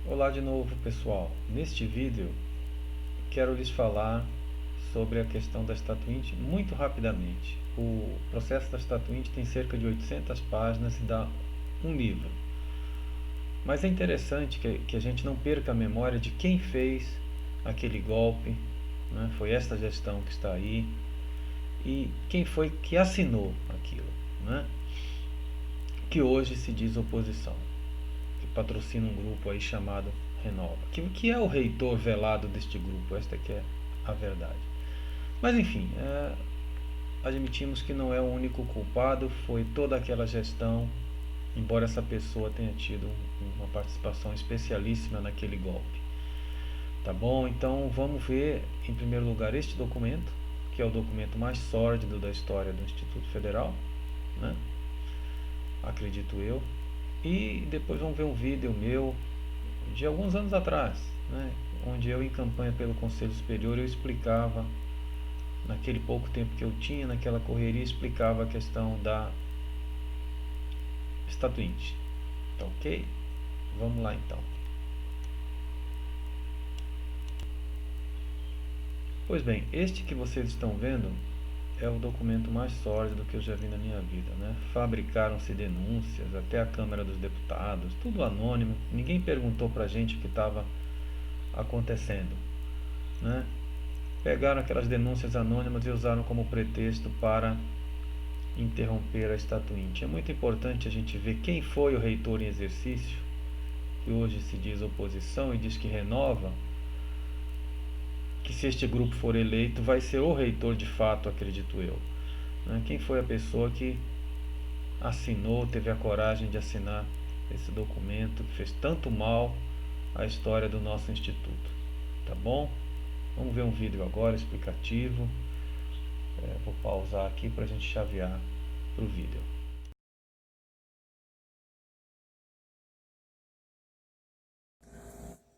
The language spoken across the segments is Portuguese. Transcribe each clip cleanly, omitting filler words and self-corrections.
Olá de novo, pessoal. Neste vídeo quero lhes falar sobre a questão da Statuinte muito rapidamente. O processo da Statuinte tem cerca de 800 páginas e dá um livro. Mas é interessante que a gente não perca a memória de quem fez aquele golpe, né? Foi esta gestão que está aí, e quem foi que assinou aquilo, né? Que hoje se diz oposição, que patrocina um grupo aí chamado Renova. Que é o reitor velado deste grupo? Esta que é a verdade. Mas enfim, admitimos que não é o único culpado, foi toda aquela gestão, embora essa pessoa tenha tido uma participação especialíssima naquele golpe. Tá bom? Então vamos ver em primeiro lugar este documento, que é o documento mais sórdido da história do Instituto Federal, né? Acredito eu. E depois vamos ver um vídeo meu de alguns anos atrás, né, onde eu, em campanha pelo Conselho Superior, eu explicava, naquele pouco tempo que eu tinha, naquela correria, explicava a questão da Statuinte. Tá ok? Vamos lá então. Pois bem, este que vocês estão vendo é o documento mais sórdido que eu já vi na minha vida, né? Fabricaram-se denúncias, até a Câmara dos Deputados, tudo anônimo, ninguém perguntou pra gente o que estava acontecendo, né? Pegaram aquelas denúncias anônimas e usaram como pretexto para interromper a Statuinte. É muito importante a gente ver quem foi o reitor em exercício, que hoje se diz oposição e diz que renova, que se este grupo for eleito vai ser o reitor de fato, acredito eu. Quem foi a pessoa que assinou, teve a coragem de assinar esse documento que fez tanto mal à história do nosso instituto. Tá bom? Vamos ver um vídeo agora explicativo. Vou pausar aqui para a gente chavear para o vídeo.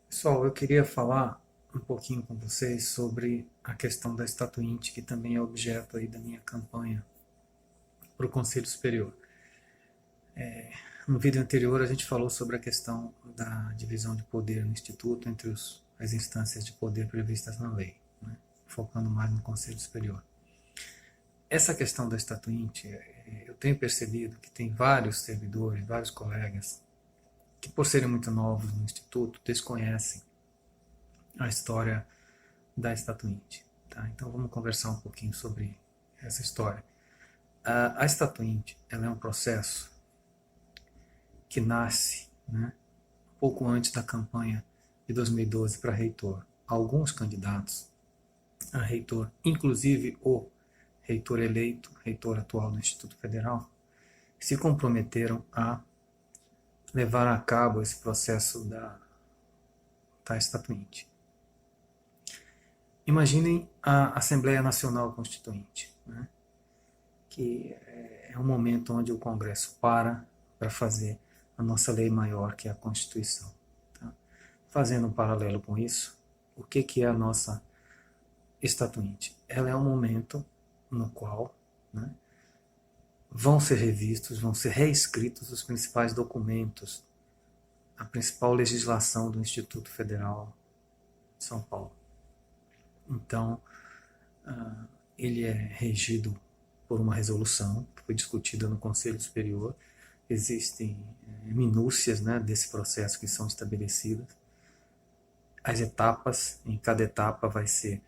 Pessoal, eu queria falar um pouquinho com vocês sobre a questão da Statuinte, que também é objeto aí da minha campanha para o Conselho Superior. No vídeo anterior a gente falou sobre a questão da divisão de poder no Instituto entre as instâncias de poder previstas na lei, né? Focando mais no Conselho Superior. Essa questão da Statuinte, eu tenho percebido que tem vários servidores, vários colegas, que por serem muito novos no Instituto, desconhecem a história da Statuinte. Tá? Então vamos conversar um pouquinho sobre essa história. A Statuinte, ela é um processo que nasce, né, um pouco antes da campanha de 2012 para reitor. Alguns candidatos a reitor, inclusive o reitor eleito, reitor atual do Instituto Federal, se comprometeram a levar a cabo esse processo da Statuinte. Imaginem a Assembleia Nacional Constituinte, né? Que é um momento onde o Congresso para fazer a nossa lei maior, que é a Constituição. Tá? Fazendo um paralelo com isso, o que é a nossa Statuinte? Ela é um momento no qual, né, vão ser revistos, vão ser reescritos os principais documentos, a principal legislação do Instituto Federal de São Paulo. Então, ele é regido por uma resolução que foi discutida no Conselho Superior. Existem minúcias, né, desse processo que são estabelecidas. As etapas, em cada etapa vai ser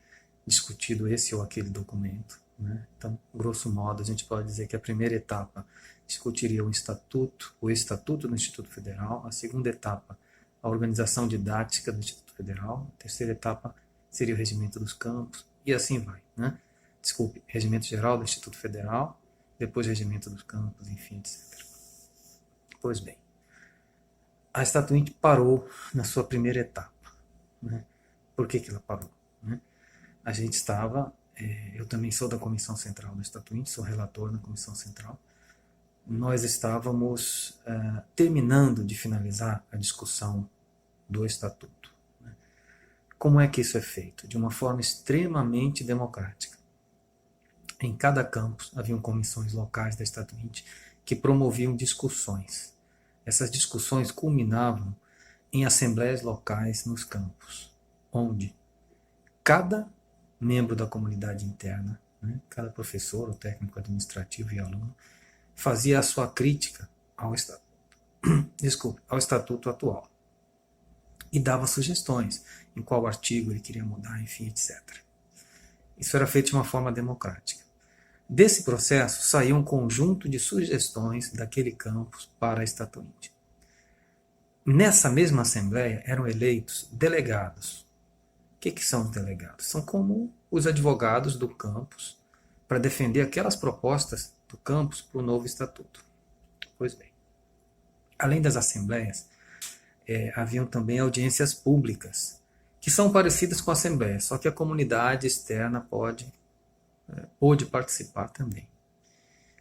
discutido esse ou aquele documento, né? Então, grosso modo, a gente pode dizer que a primeira etapa discutiria o estatuto do Instituto Federal, a segunda etapa, a organização didática do Instituto Federal, a terceira etapa seria o regimento dos campos, e assim vai, né? Desculpe, regimento geral do Instituto Federal, depois regimento dos campos, enfim, etc. Pois bem, a Estatuinte parou na sua primeira etapa, né? Por que ela parou, né? A gente estava, eu também sou da Comissão Central do Estatuinte, sou relator na Comissão Central, nós estávamos terminando de finalizar a discussão do Estatuto. Né? Como é que isso é feito? De uma forma extremamente democrática. Em cada campus haviam comissões locais da Estatuinte que promoviam discussões. Essas discussões culminavam em assembleias locais nos campos, onde cada membro da comunidade interna, né, cada professor, ou técnico administrativo e aluno, fazia a sua crítica ao estatuto atual e dava sugestões em qual artigo ele queria mudar, enfim, etc. Isso era feito de uma forma democrática. Desse processo saiu um conjunto de sugestões daquele campus para a Estatuinte. Nessa mesma assembleia eram eleitos delegados. O que são os delegados? São como os advogados do campus para defender aquelas propostas do campus para o novo estatuto. Pois bem, além das assembleias, haviam também audiências públicas, que são parecidas com assembleias, só que a comunidade externa pôde participar também,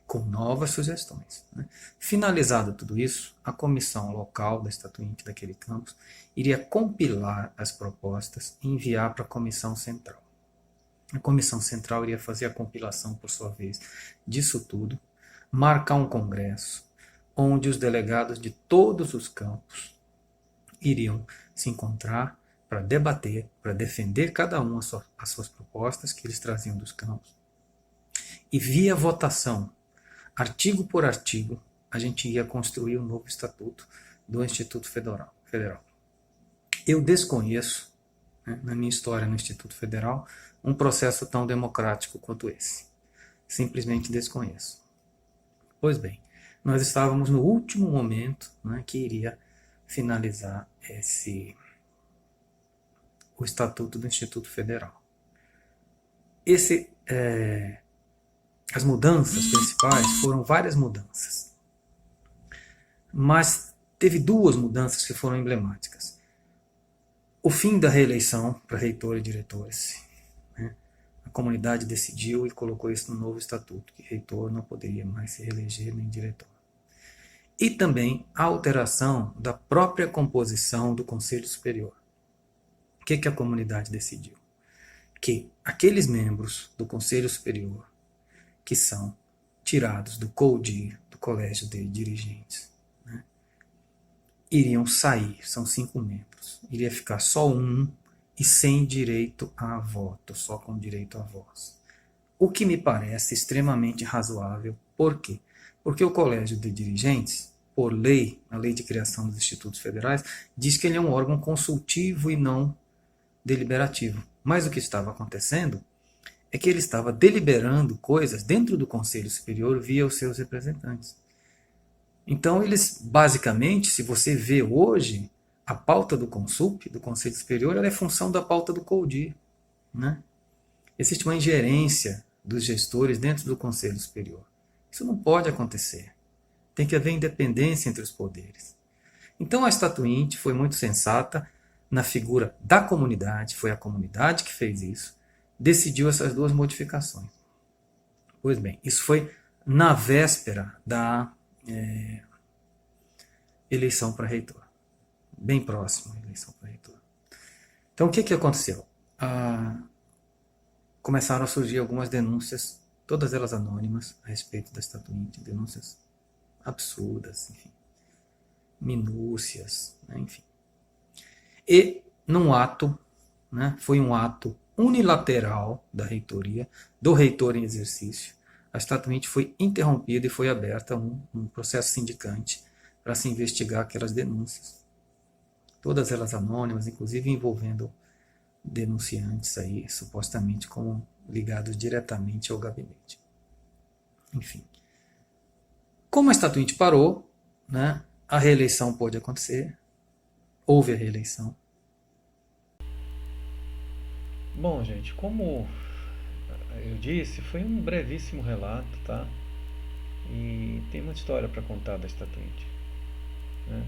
com novas sugestões. Né? Finalizado tudo isso, a comissão local da Estatuinte daquele campus iria compilar as propostas e enviar para a comissão central. A comissão central iria fazer a compilação, por sua vez, disso tudo, marcar um congresso, onde os delegados de todos os campos iriam se encontrar para debater, para defender cada um as suas propostas que eles traziam dos campos. E via votação, artigo por artigo, a gente ia construir um novo estatuto do Instituto Federal. Eu desconheço, né, na minha história no Instituto Federal, um processo tão democrático quanto esse. Simplesmente desconheço. Pois bem, nós estávamos no último momento, né, que iria finalizar o Estatuto do Instituto Federal. As mudanças principais foram várias mudanças, mas teve duas mudanças que foram emblemáticas. O fim da reeleição para reitor e diretores. Né? A comunidade decidiu e colocou isso no novo estatuto, que reitor não poderia mais se reeleger nem diretor. E também a alteração da própria composição do Conselho Superior. O que a comunidade decidiu? Que aqueles membros do Conselho Superior que são tirados do CODIR, do Colégio de Dirigentes, né, iriam sair, são 5 membros. Iria ficar só um e sem direito a voto, só com direito a voz. O que me parece extremamente razoável. Por quê? Porque o Colégio de Dirigentes, por lei, a lei de criação dos institutos federais, diz que ele é um órgão consultivo e não deliberativo. Mas o que estava acontecendo é que ele estava deliberando coisas dentro do Conselho Superior via os seus representantes. Então, eles, basicamente, se você vê hoje, a pauta do CONSUP, do Conselho Superior, ela é função da pauta do CODIR. Né? Existe uma ingerência dos gestores dentro do Conselho Superior. Isso não pode acontecer. Tem que haver independência entre os poderes. Então, a Estatuinte foi muito sensata na figura da comunidade, foi a comunidade que fez isso, decidiu essas duas modificações. Pois bem, isso foi na véspera da eleição para reitor. Bem próximo à eleição para reitor. Então, o que aconteceu? Começaram a surgir algumas denúncias, todas elas anônimas, a respeito da Estatuinte, denúncias absurdas, enfim, minúcias, né, enfim. E, num ato, né, foi um ato unilateral da reitoria, do reitor em exercício, a Estatuinte foi interrompida e foi aberta um processo sindicante para se investigar aquelas denúncias. Todas elas anônimas, inclusive envolvendo denunciantes aí, supostamente como ligados diretamente ao gabinete. Enfim. Como a Statuinte parou, né, a reeleição pôde acontecer, houve a reeleição. Bom, gente, como eu disse, foi um brevíssimo relato, tá? E tem muita história para contar da Statuinte, né?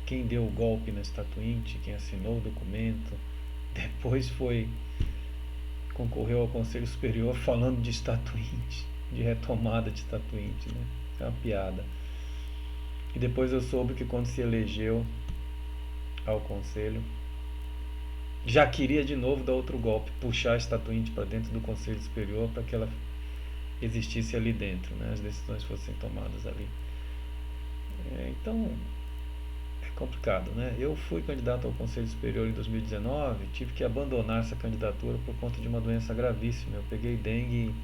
Quem deu o golpe na Statuinte, quem assinou o documento, depois concorreu ao Conselho Superior falando de Statuinte, de retomada de Statuinte, né? É uma piada. E depois eu soube que quando se elegeu ao Conselho, já queria de novo dar outro golpe, puxar a Statuinte para dentro do Conselho Superior para que ela existisse ali dentro, né? As decisões fossem tomadas ali. Então, é complicado, né? Eu fui candidato ao Conselho Superior em 2019, tive que abandonar essa candidatura por conta de uma doença gravíssima. Eu peguei dengue e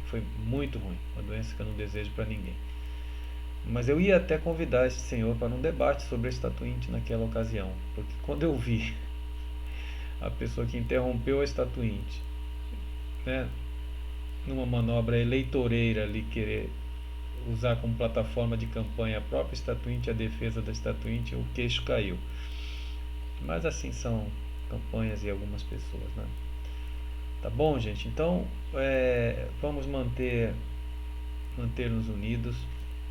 foi muito ruim, uma doença que eu não desejo para ninguém. Mas eu ia até convidar esse senhor para um debate sobre a Statuinte naquela ocasião, porque quando eu vi a pessoa que interrompeu a Statuinte, né, numa manobra eleitoreira ali, querer usar como plataforma de campanha a própria Statuinte, a defesa da Statuinte, o queixo caiu. Mas assim são campanhas e algumas pessoas, né? Tá bom, gente? Então, vamos manter-nos unidos,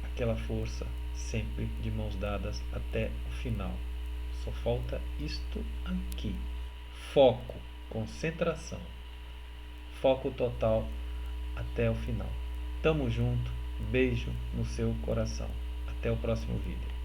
aquela força sempre de mãos dadas até o final. Só falta isto aqui: foco, concentração, foco total até o final. Tamo junto, beijo no seu coração. Até o próximo vídeo.